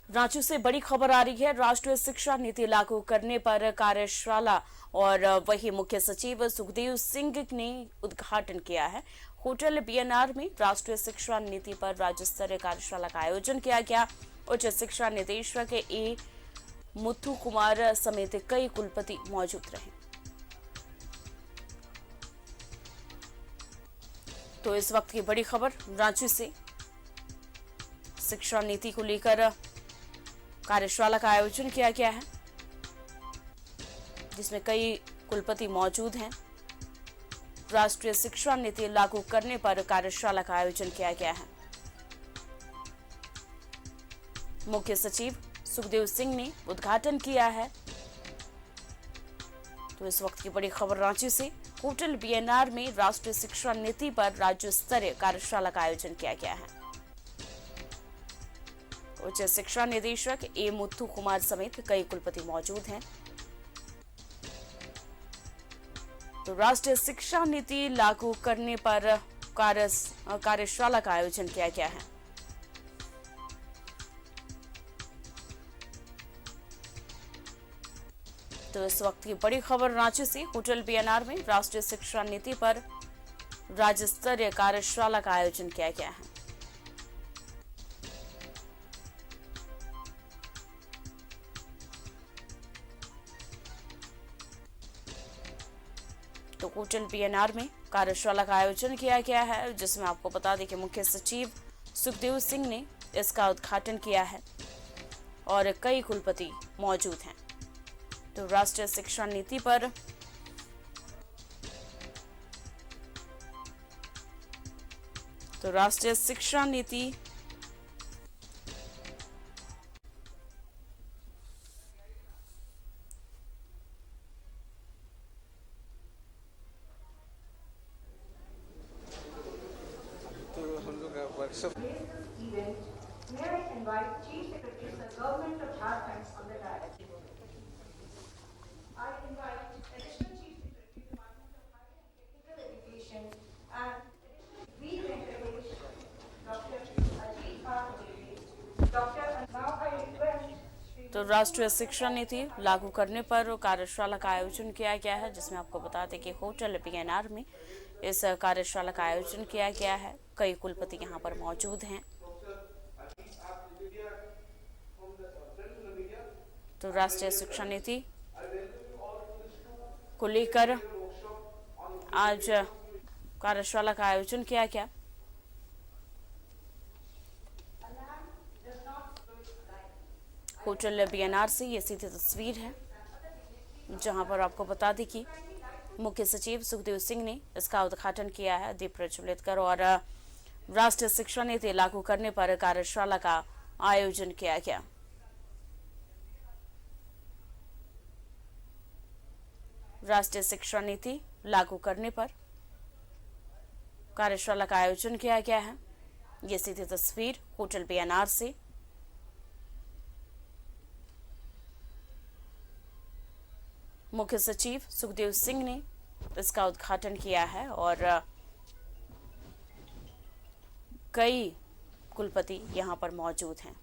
रांची से बड़ी खबर आ रही है। राष्ट्रीय शिक्षा नीति लागू करने पर कार्यशाला और वही मुख्य सचिव सुखदेव सिंह ने उद्घाटन किया है। होटल बीएनआर में राष्ट्रीय शिक्षा नीति पर राज्य स्तरीय कार्यशाला का आयोजन किया गया। उच्च शिक्षा निदेशक ए मुथु कुमार समेत कई कुलपति मौजूद रहे। तो इस वक्त की बड़ी खबर रांची से, शिक्षा नीति को लेकर कार्यशाला का आयोजन किया गया है, जिसमें कई कुलपति मौजूद हैं। राष्ट्रीय शिक्षा नीति लागू करने पर कार्यशाला का आयोजन किया गया है। मुख्य सचिव सुखदेव सिंह ने उद्घाटन किया है। तो इस वक्त की बड़ी खबर रांची से, होटल बीएनआर में राष्ट्रीय शिक्षा नीति पर राज्य स्तरीय कार्यशाला का आयोजन किया गया है। उच्च शिक्षा निदेशक ए मुथु कुमार समेत कई कुलपति मौजूद हैं। तो राष्ट्रीय शिक्षा नीति लागू करने पर कार्यशाला का आयोजन किया गया है। तो इस वक्त की बड़ी खबर रांची से, होटल बीएनआर में राष्ट्रीय शिक्षा नीति पर राज्य स्तरीय कार्यशाला का आयोजन किया गया है। तो होटल बीएनआर में कार्यशाला का आयोजन किया गया है, जिसमें आपको बता दें कि मुख्य सचिव सुखदेव सिंह ने इसका उद्घाटन किया है और कई कुलपति मौजूद हैं। तो राष्ट्रीय शिक्षा नीति पर राष्ट्रीय शिक्षा नीति तो हम लोग workshop May I invite Chief Secretary of the Government of Jharkhand on the dais? I invite Additional Chief Secretary, Department of Higher and Technical Education and V. Venkatesh, Dr. Ajit R. Devi, Dr. Now I request तो राष्ट्रीय शिक्षा नीति लागू करने पर कार्यशाला का आयोजन किया गया है, जिसमें आपको बता दें कि होटल बीएनआर में इस कार्यशाला का आयोजन किया गया है। कई कुलपति यहां पर मौजूद हैं। तो राष्ट्रीय शिक्षा नीति को लेकर आज कार्यशाला का आयोजन किया गया। होटल बीएनआर से ये सीधी तस्वीर है, जहां पर आपको बता दें कि मुख्य सचिव सुखदेव सिंह ने इसका उद्घाटन किया है दीप प्रज्वलित कर, और राष्ट्रीय शिक्षा नीति लागू करने पर कार्यशाला का आयोजन किया गया। राष्ट्रीय शिक्षा नीति लागू करने पर कार्यशाला का आयोजन किया गया है। ये सीधी तस्वीर होटल बीएनआर से। मुख्य सचिव सुखदेव सिंह ने इसका उद्घाटन किया है और कई कुलपति यहां पर मौजूद हैं।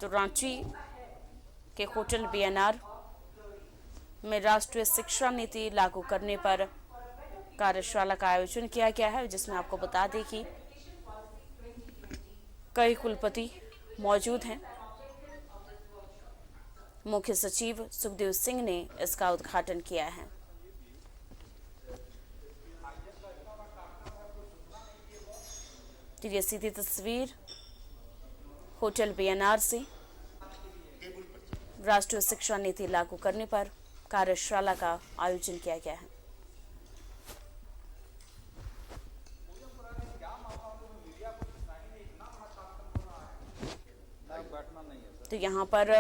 तो रांची के होटल बीएनआर में राष्ट्रीय शिक्षा नीति लागू करने पर कार्यशाला का आयोजन किया गया है, जिसमें आपको बता दें कि कई कुलपति मौजूद हैं। मुख्य सचिव सुखदेव सिंह ने इसका उद्घाटन किया है। तो ये सीधी तस्वीर होटल बीएनआर से राष्ट्रीय शिक्षा नीति लागू करने पर कार्यशाला का आयोजन किया गया है। तो यहाँ पर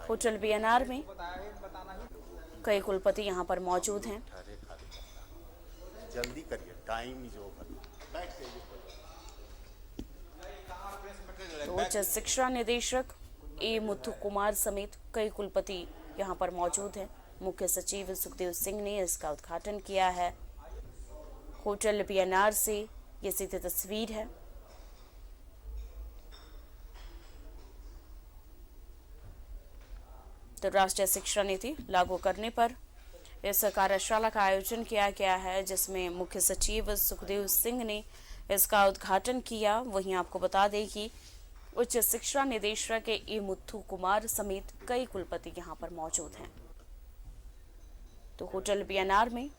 होटल बीएनआर में कई कुलपति यहाँ पर मौजूद हैं। जल्दी करिए, टाइम इज ओवर। तो उच्च शिक्षा निदेशक ए मुथु कुमार समेत कई कुलपति यहाँ पर मौजूद हैं। मुख्य सचिव सुखदेव सिंह ने इसका उद्घाटन किया है। होटल पीएनआर से ये सीधी तस्वीर है। तो राष्ट्रीय शिक्षा नीति लागू करने पर इस कार्यशाला का आयोजन किया गया है, जिसमें मुख्य सचिव सुखदेव सिंह ने इसका उद्घाटन किया। वहीं आपको बता दें कि उच्च शिक्षा निदेशक ए मुथु कुमार समेत कई कुलपति यहां पर मौजूद हैं। तो होटल पीएनआर में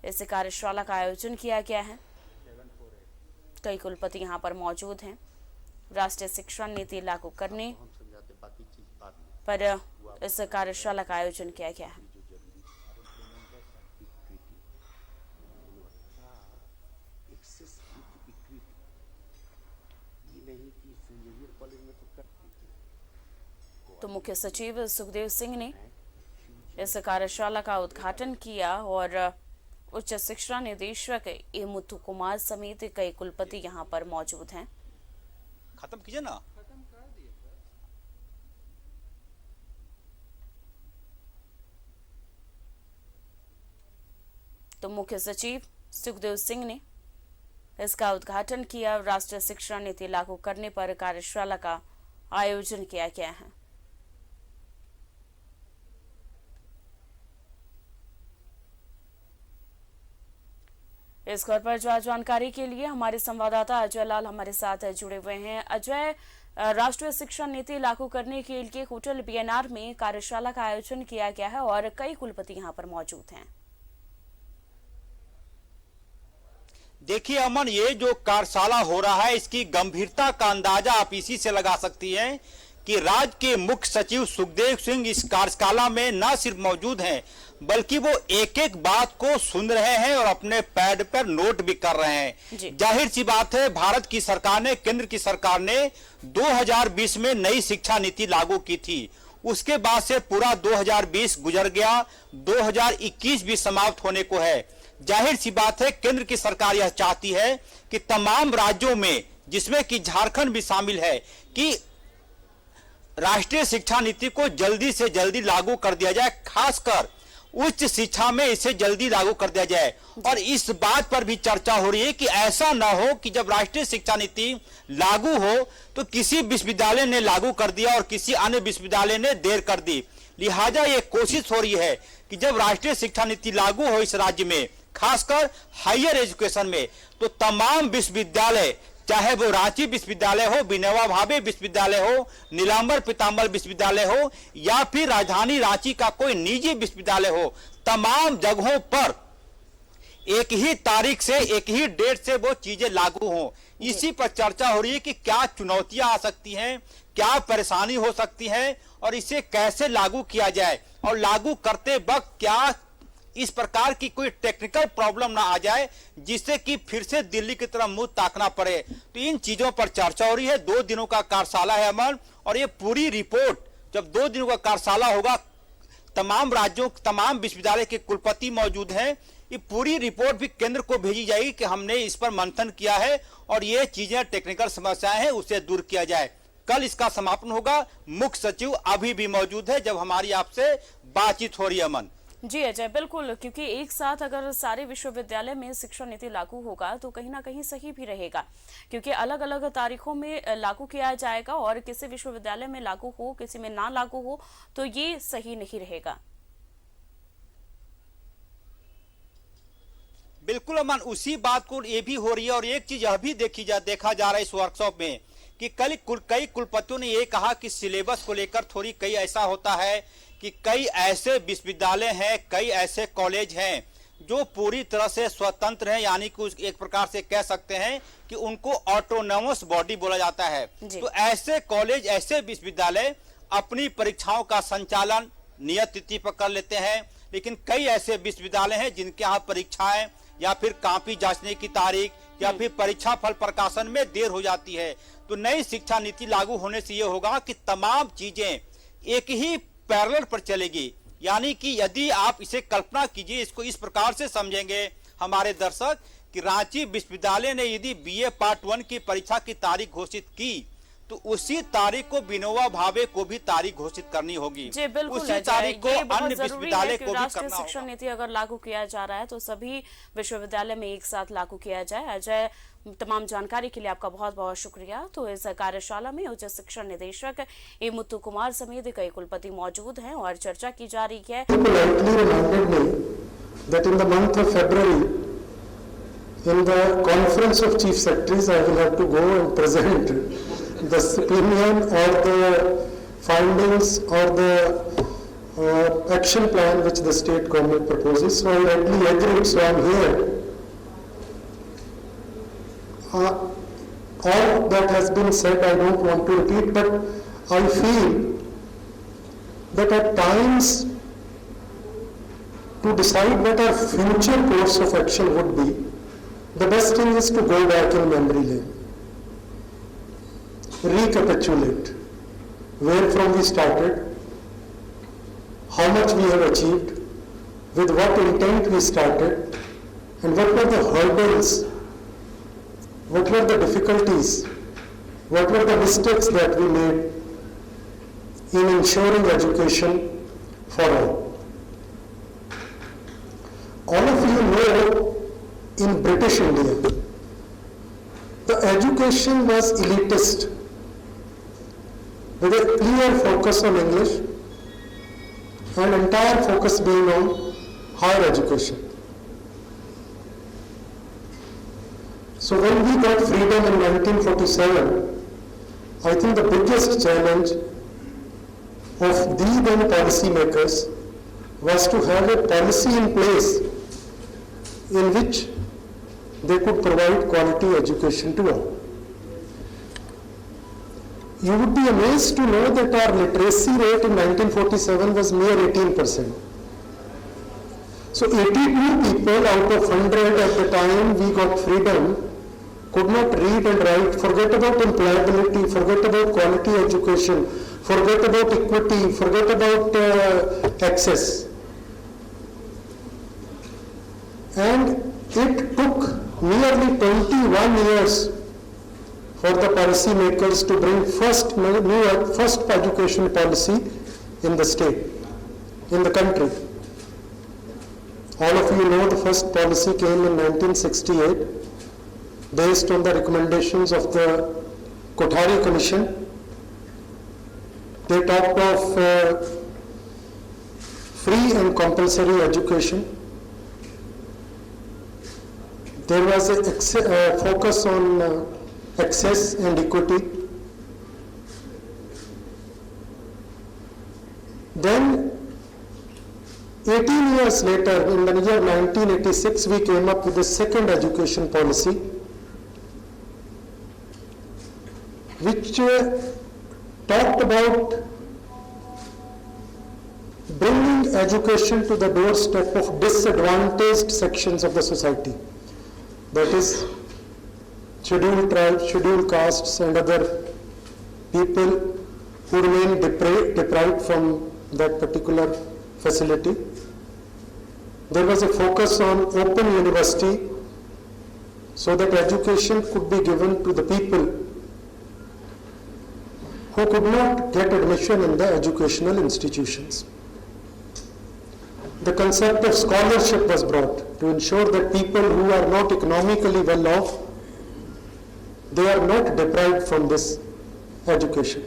इस कार्यशाला का आयोजन किया गया है। कई कुलपति यहां पर मौजूद हैं। राष्ट्रीय शिक्षा नीति लागू करने पर इस कार्यशाला का आयोजन किया गया है। तो मुख्य सचिव सुखदेव सिंह ने इस कार्यशाला का उद्घाटन किया और उच्च शिक्षा निदेशक ए मुथु कुमार समेत कई कुलपति यहां पर मौजूद हैं। खत्म कीजिए ना। तो मुख्य सचिव सुखदेव सिंह ने इसका उद्घाटन किया। राष्ट्रीय शिक्षा नीति लागू करने पर कार्यशाला का आयोजन किया गया है। इस खबर पर ज्यादा जानकारी के लिए हमारे संवाददाता अजय लाल हमारे साथ जुड़े हुए हैं। अजय, राष्ट्रीय शिक्षा नीति लागू करने के लिए होटल पीएनआर में कार्यशाला का आयोजन किया गया है और कई कुलपति यहां पर मौजूद हैं। देखिए अमन, ये जो कार्यशाला हो रहा है इसकी गंभीरता का अंदाजा आप इसी से लगा सकती हैं कि राज्य के मुख्य सचिव सुखदेव सिंह इस कार्यशाला में न सिर्फ मौजूद हैं बल्कि वो एक एक बात को सुन रहे हैं और अपने पैड पर नोट भी कर रहे हैं। जाहिर सी बात है, भारत की सरकार ने, केंद्र की सरकार ने 2020 में नई शिक्षा नीति लागू की थी। उसके बाद से पूरा 2020 गुजर गया, 2021 भी समाप्त होने को है। जाहिर सी बात है, केंद्र की सरकार यह चाहती है कि तमाम राज्यों में, जिसमें कि झारखंड भी शामिल है, कि राष्ट्रीय शिक्षा नीति को जल्दी से जल्दी लागू कर दिया जाए, खासकर उच्च शिक्षा में इसे जल्दी लागू कर दिया जाए। और इस बात पर भी चर्चा हो रही है कि ऐसा ना हो कि जब राष्ट्रीय शिक्षा नीति लागू हो तो किसी विश्वविद्यालय ने लागू कर दिया और किसी अन्य विश्वविद्यालय ने देर कर दी। लिहाजा ये कोशिश हो रही है कि जब राष्ट्रीय शिक्षा नीति लागू हो इस राज्य में, खासकर हायर एजुकेशन में, तो तमाम विश्वविद्यालय, चाहे वो रांची विश्वविद्यालय हो, विनोबा भावे विश्वविद्यालय हो, नीलांबर पीतांबर विश्वविद्यालय हो या फिर राजधानी रांची का कोई निजी विश्वविद्यालय हो, तमाम जगहों पर एक ही तारीख से, एक ही डेट से वो चीजें लागू हो। इसी पर चर्चा हो रही है कि क्या चुनौतियां आ सकती हैं, क्या परेशानी हो सकती है और इसे कैसे लागू किया जाए, और लागू करते वक्त क्या इस प्रकार की कोई टेक्निकल प्रॉब्लम ना आ जाए जिससे कि फिर से दिल्ली की तरफ मुंह ताकना पड़े। तो इन चीजों पर चर्चा हो रही है। 2 दिनों का कार्यशाला है अमन, और ये पूरी रिपोर्ट, जब 2 दिनों का कार्यशाला होगा, तमाम राज्यों, तमाम विश्वविद्यालय के कुलपति मौजूद हैं, ये पूरी रिपोर्ट भी केंद्र को भेजी जाएगी कि हमने इस पर मंथन किया है और ये चीजें, टेक्निकल समस्याएं हैं, उसे दूर किया जाए। कल इसका समापन होगा। मुख्य सचिव अभी भी मौजूद है जब हमारी आपसे बातचीत हो रही है अमन। जी अजय, बिल्कुल, क्योंकि एक साथ अगर सारे विश्वविद्यालय में शिक्षा नीति लागू होगा तो कहीं ना कहीं सही भी रहेगा, क्योंकि अलग अलग तारीखों में लागू किया जाएगा और किसी विश्वविद्यालय में लागू हो, किसी में ना लागू हो, तो ये सही नहीं रहेगा। बिल्कुल अमन, उसी बात को ये भी हो रही है। और एक चीज यह भी देखा जा रहा है इस वर्कशॉप में कि कई कुलपतियों ने ये कहा कि सिलेबस को लेकर थोड़ी कई ऐसा होता है कि कई ऐसे विश्वविद्यालय हैं, कई ऐसे कॉलेज हैं जो पूरी तरह से स्वतंत्र हैं, यानी कि एक प्रकार से कह सकते हैं कि उनको ऑटोनोमस बॉडी बोला जाता है। तो ऐसे कॉलेज, ऐसे विश्वविद्यालय अपनी परीक्षाओं का संचालन नियत तिथि पर कर लेते हैं, लेकिन कई ऐसे विश्वविद्यालय हैं जिनके यहाँ परीक्षाएं या फिर कॉपी जांचने की तारीख या फिर परीक्षा फल प्रकाशन में देर हो जाती है। तो नई शिक्षा नीति लागू होने से ये होगा कि तमाम चीजें एक ही पैरेलल पर चलेगी, यानी कि यदि आप इसे कल्पना कीजिए, इसको इस प्रकार से समझेंगे हमारे दर्शक कि रांची विश्वविद्यालय ने यदि बीए पार्ट 1 की परीक्षा की तारीख घोषित की तो उसी तारीख को विनोबा भावे को भी तारीख घोषित करनी होगी। जी बिल्कुल उसी अजय, तारीख को ये बहुत अन्य जरूरी है विश्वविद्यालय कि को भी राष्ट्रीय करना शिक्षा होगा। नीति अगर लागू किया जा रहा है तो सभी विश्वविद्यालय में एक साथ लागू किया जाए। अजय, तमाम जानकारी के लिए आपका बहुत बहुत शुक्रिया। तो इस कार्यशाला में उच्च शिक्षा निदेशक ए मुत्तू कुमार समेत कई कुलपति मौजूद हैं और चर्चा की जा रही है। Politely reminded me that in the month of February, in the conference of chief secretaries, I will have to go and present the opinion or the findings or the action plan which the state government proposes. So I readily agreed, so I am here. All that has been said, I don't want to repeat, but I feel that at times, to decide what our future course of action would be, the best thing is to go back in memory lane, recapitulate where from we started, how much we have achieved, with what intent we started, and what were the hurdles, what were the difficulties, what were the mistakes that we made in ensuring education for all. All of you know, in British India, the education was elitist, with a clear focus on English and entire focus being on higher education. So when we got freedom in 1947, I think the biggest challenge of the then policy makers was to have a policy in place in which they could provide quality education to all. You would be amazed to know that our literacy rate in 1947 was mere 18%. So 82 people out of 100 at the time we got freedom could not read and write. Forget about employability, forget about quality education, forget about equity, forget about access. And it took nearly 21 years for the policy makers to bring first education policy in the state, in the country. All of you know the first policy came in 1968 based on the recommendations of the Kothari Commission. They talked of free and compulsory education. There was a focus on access and equity. Then 18 years later, in the year 1986, we came up with the second education policy, which talked about bringing education to the doorstep of disadvantaged sections of the society. That is, scheduled tribes, scheduled castes and other people who remain deprived from that particular facility. There was a focus on open university so that education could be given to the people who could not get admission in the educational institutions. The concept of scholarship was brought to ensure that people who are not economically well off, they are not deprived from this education.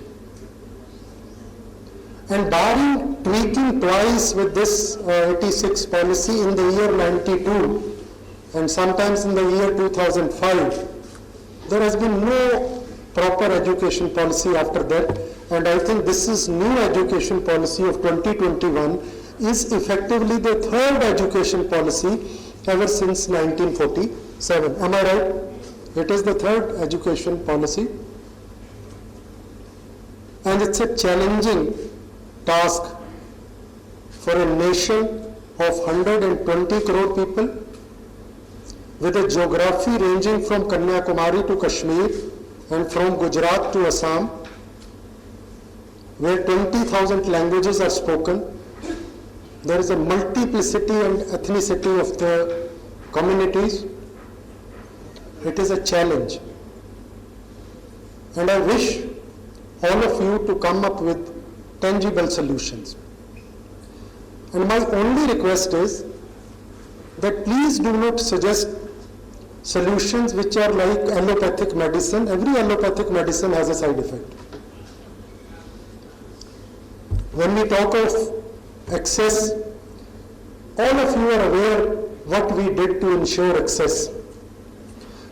And barring tweaking twice with this 86 policy in the year 92 and sometimes in the year 2005, there has been no proper education policy after that, and I think this is new education policy of 2021 is effectively the third education policy ever since 1947. Am I right? It is the third education policy, and it's a challenging task for a nation of 120 crore people with a geography ranging from Kanyakumari to Kashmir and from Gujarat to Assam, where 20,000 languages are spoken. There is a multiplicity and ethnicity of the communities. It is a challenge. And I wish all of you to come up with tangible solutions. And my only request is that please do not suggest solutions which are like allopathic medicine. Every allopathic medicine has a side effect. When we talk of access, all of you are aware what we did to ensure access.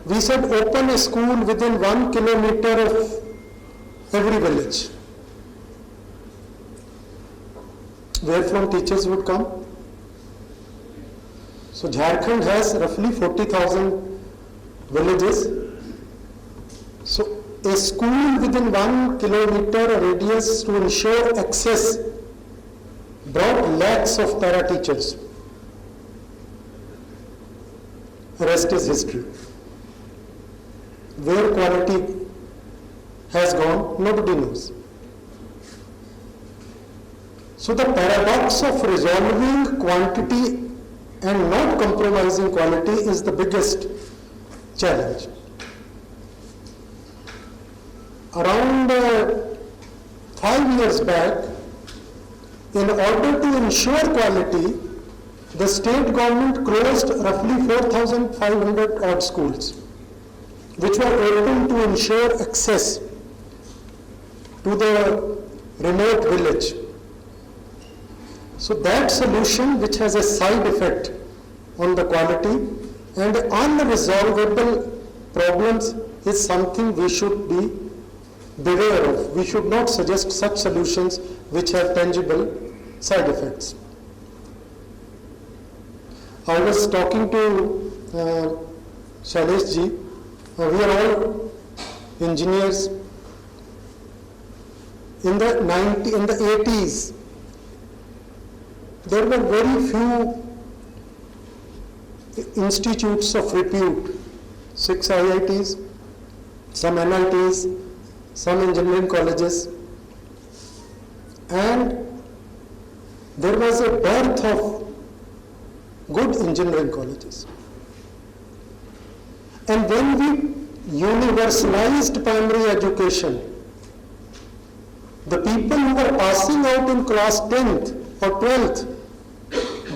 We said open a school within 1 kilometer of every village. Where from teachers would come? So Jharkhand has roughly 40,000 villages. So a school within 1 kilometer radius to ensure access brought lakhs of para teachers. The rest is history. Where quality has gone, nobody knows. So the paradox of resolving quantity and not compromising quality is the biggest challenge. Around 5 years back, in order to ensure quality, the state government closed roughly 4,500 odd schools, which were open to ensure access to the remote village. So that solution, which has a side effect on the quality and unresolvable problems, is something we should be beware of. We should not suggest such solutions which have tangible side effects. I was talking to Shailesh ji. We are all engineers. In the 80s, there were very few institutes of repute, 6 IITs, some NITs, some engineering colleges, and there was a dearth of good engineering colleges. And when we universalized primary education, the people who were passing out in class 10th or 12th,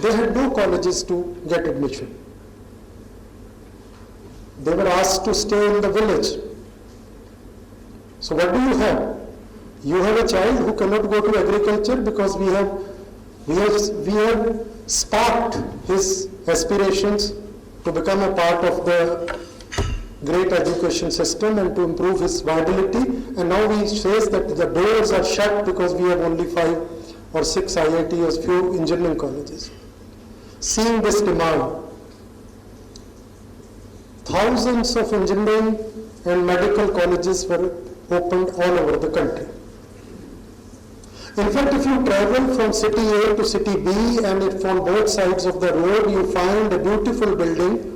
they had no colleges to get admission. They were asked to stay in the village. So what do you have? You have a child who cannot go to agriculture because we have sparked his aspirations to become a part of the great education system and to improve his viability, and now he says that the doors are shut because we have only 5 or 6 IITs, few engineering colleges. Seeing this demand, thousands of engineering and medical colleges were opened all over the country. In fact, if you travel from city A to city B and if on both sides of the road you find a beautiful building,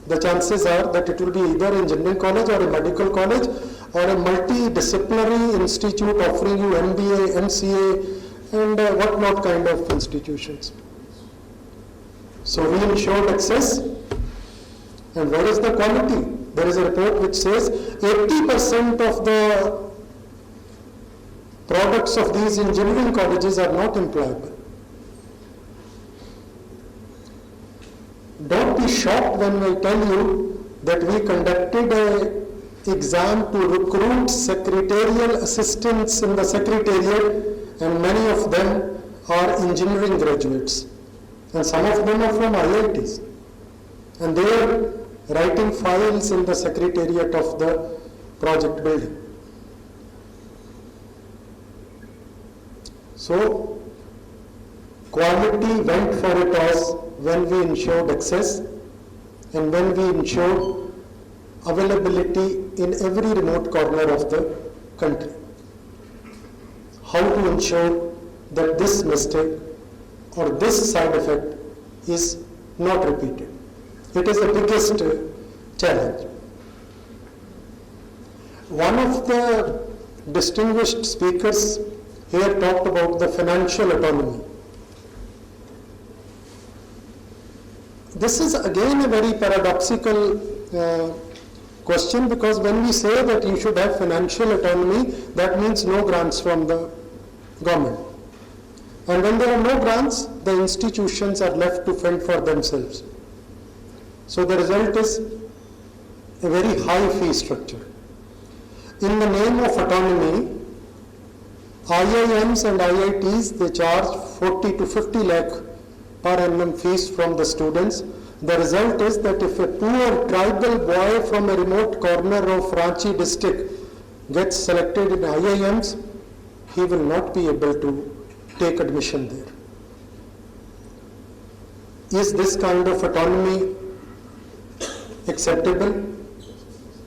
the chances are that it will be either an engineering college or a medical college or a multidisciplinary institute offering you MBA, MCA and what not kind of institutions. So we ensured access, and where is the quality? There is a report which says 80% of the products of these engineering colleges are not employable. Don't be shocked when I tell you that we conducted an exam to recruit secretarial assistants in the secretariat, and many of them are engineering graduates. And some of them are from IITs. And they are writing files in the secretariat of the project building. So, quality went for a toss when we ensured access and when we ensured availability in every remote corner of the country. How to ensure that this mistake or this side effect is not repeated. It is the biggest challenge. One of the distinguished speakers here talked about the financial autonomy. This is again a very paradoxical question, because when we say that you should have financial autonomy, that means no grants from the government. And when there are no grants, the institutions are left to fend for themselves. So the result is a very high fee structure. In the name of autonomy, IIMs and IITs, they charge 40 to 50 lakh per annum fees from the students. The result is that if a poor tribal boy from a remote corner of Ranchi district gets selected in IIMs, he will not be able to take admission there. Is this kind of autonomy acceptable?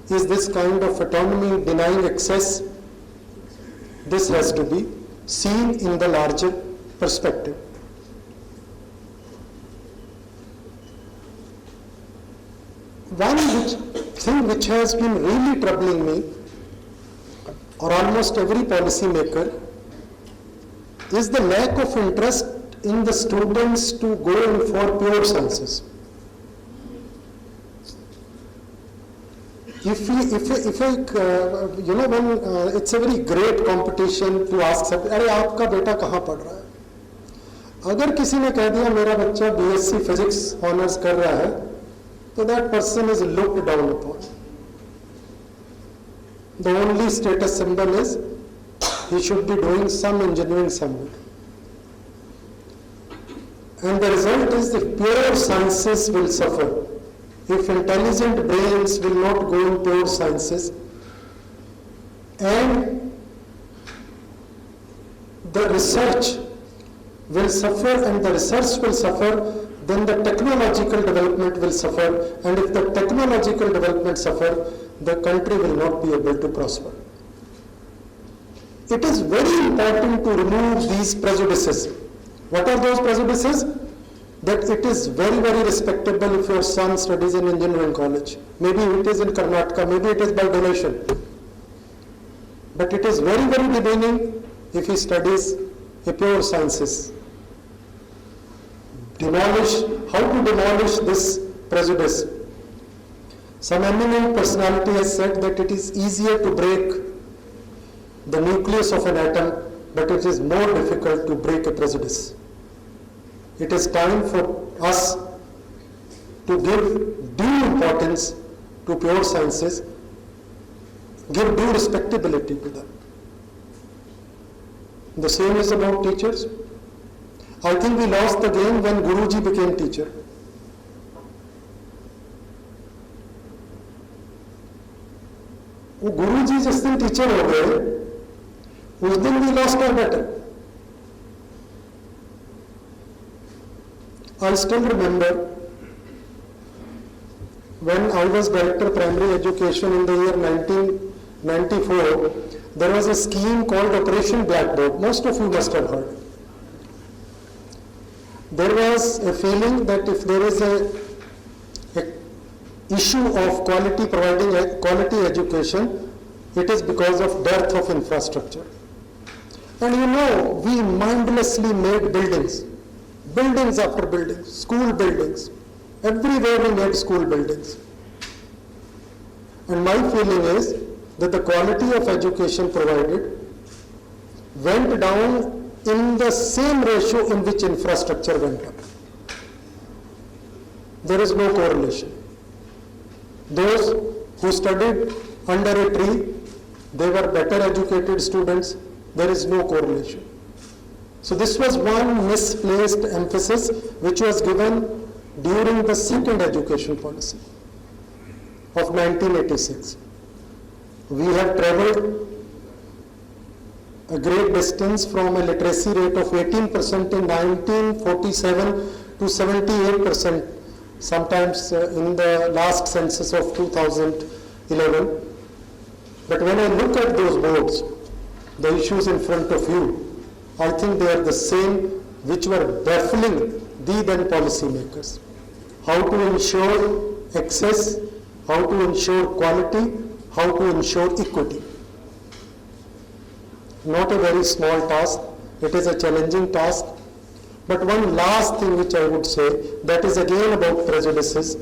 Is this kind of autonomy denying access? This has to be seen in the larger perspective. One thing which has been really troubling me, or almost every policy maker, is the lack of interest in the students to go in for pure sciences. When it's a very great competition to ask सब, अरे आपका बेटा कहाँ पढ़ रहा है? अगर किसी ने कह दिया मेरा बच्चा BSc फिजिक्स ऑनर्स कर रहा है, तो that person is looked down upon. The only status symbol is he should be doing some engineering somewhere. And the result is that pure sciences will suffer. If intelligent brains will not go in pure sciences, and the research will suffer and the research will suffer, then the technological development will suffer, and if the technological development suffer, the country will not be able to prosper. It is very important to remove these prejudices. What are those prejudices? That it is very, very respectable if your son studies in engineering college. Maybe it is in Karnataka, maybe it is by donation. But it is very, very demeaning if he studies a pure sciences. How to demolish this prejudice? Some eminent personality has said that it is easier to break the nucleus of an atom, but it is more difficult to break a prejudice. It is time for us to give due importance to pure sciences, give due respectability to them. The same is about teachers. I think we lost the game when Guruji became teacher. वो गुरुजी जिस दिन teacher हो गए, उस दिन we lost our battle. I still remember when I was Director Primary Education in the year 1994, there was a scheme called Operation Blackboard. Most of you must have heard. There was a feeling that if there is a issue of providing quality education, it is because of dearth of infrastructure. And we mindlessly made buildings after buildings, school buildings. Everywhere we made school buildings. And my feeling is that the quality of education provided went down in the same ratio in which infrastructure went up. There is no correlation. Those who studied under a tree, they were better educated students. There is no correlation. So this was one misplaced emphasis which was given during the second education policy of 1986. We have traveled a great distance from a literacy rate of 18% in 1947 to 78%, sometimes in the last census of 2011. But when I look at those boards, the issues in front of you, I think they are the same which were baffling the then policymakers. How to ensure access, how to ensure quality, how to ensure equity. Not a very small task, it is a challenging task. But one last thing which I would say, that is again about prejudices,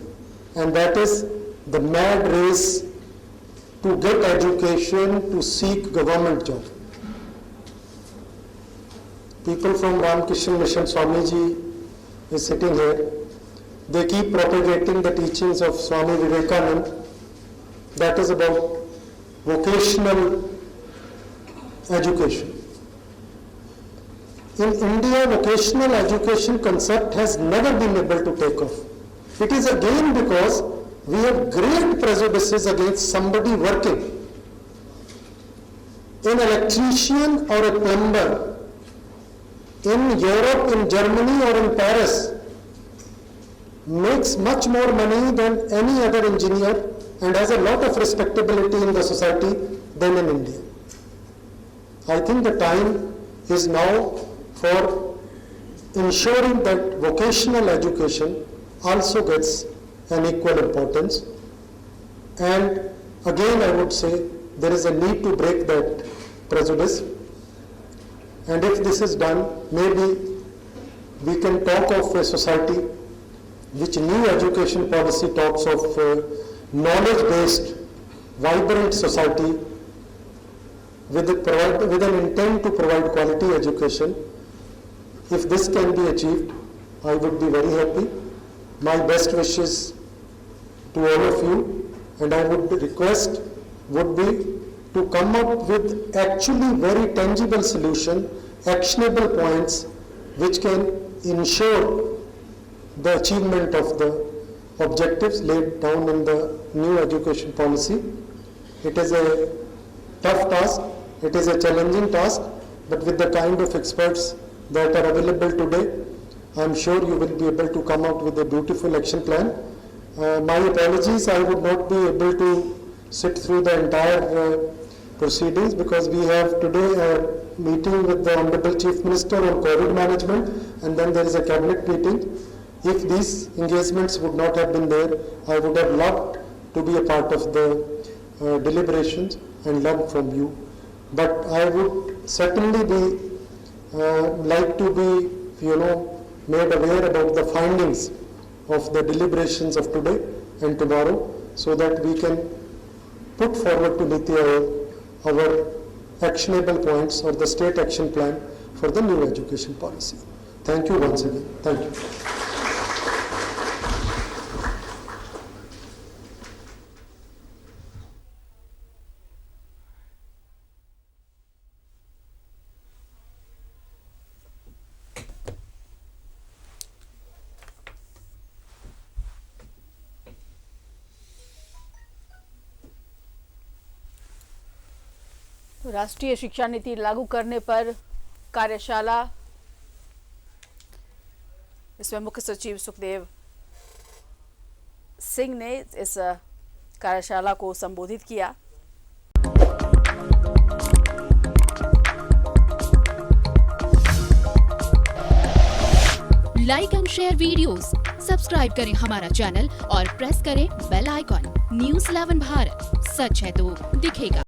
and that is the mad race to get education to seek government job. People from Ramakrishna Mission, Swamiji is sitting here. They keep propagating the teachings of Swami Vivekananda, that is about vocational education. In India, vocational education concept has never been able to take off. It is again because we have great prejudices against somebody working. An electrician or a plumber in Europe, in Germany or in Paris makes much more money than any other engineer and has a lot of respectability in the society than in India. I think the time is now for ensuring that vocational education also gets an equal importance. And again, I would say there is a need to break that prejudice. And if this is done, maybe we can talk of a society which new education policy talks of knowledge-based, vibrant society with an intent to provide quality education. If this can be achieved, I would be very happy. My best wishes to all of you, and I would request would be to come up with actually very tangible solution, actionable points which can ensure the achievement of the objectives laid down in the new education policy. It is a tough task, it is a challenging task, but with the kind of experts that are available today, I am sure you will be able to come out with a beautiful action plan. My apologies, I would not be able to sit through the entire proceedings because we have today a meeting with the Honorable Chief Minister on COVID management, and then there is a cabinet meeting. If these engagements would not have been there, I would have loved to be a part of the deliberations and learn from you. But I would certainly be like to be, made aware about the findings of the deliberations of today and tomorrow, so that we can put forward to Niti Aayog our actionable points or the state action plan for the new education policy. Thank you once again. Thank you. राष्ट्रीय शिक्षा नीति लागू करने पर कार्यशाला, इसमें मुख्य सचिव सुखदेव सिंह ने इस कार्यशाला को संबोधित किया। Like and share videos, subscribe करें हमारा चैनल और प्रेस करें बेल आइकॉन। न्यूज़ 11 भारत, सच है तो दिखेगा।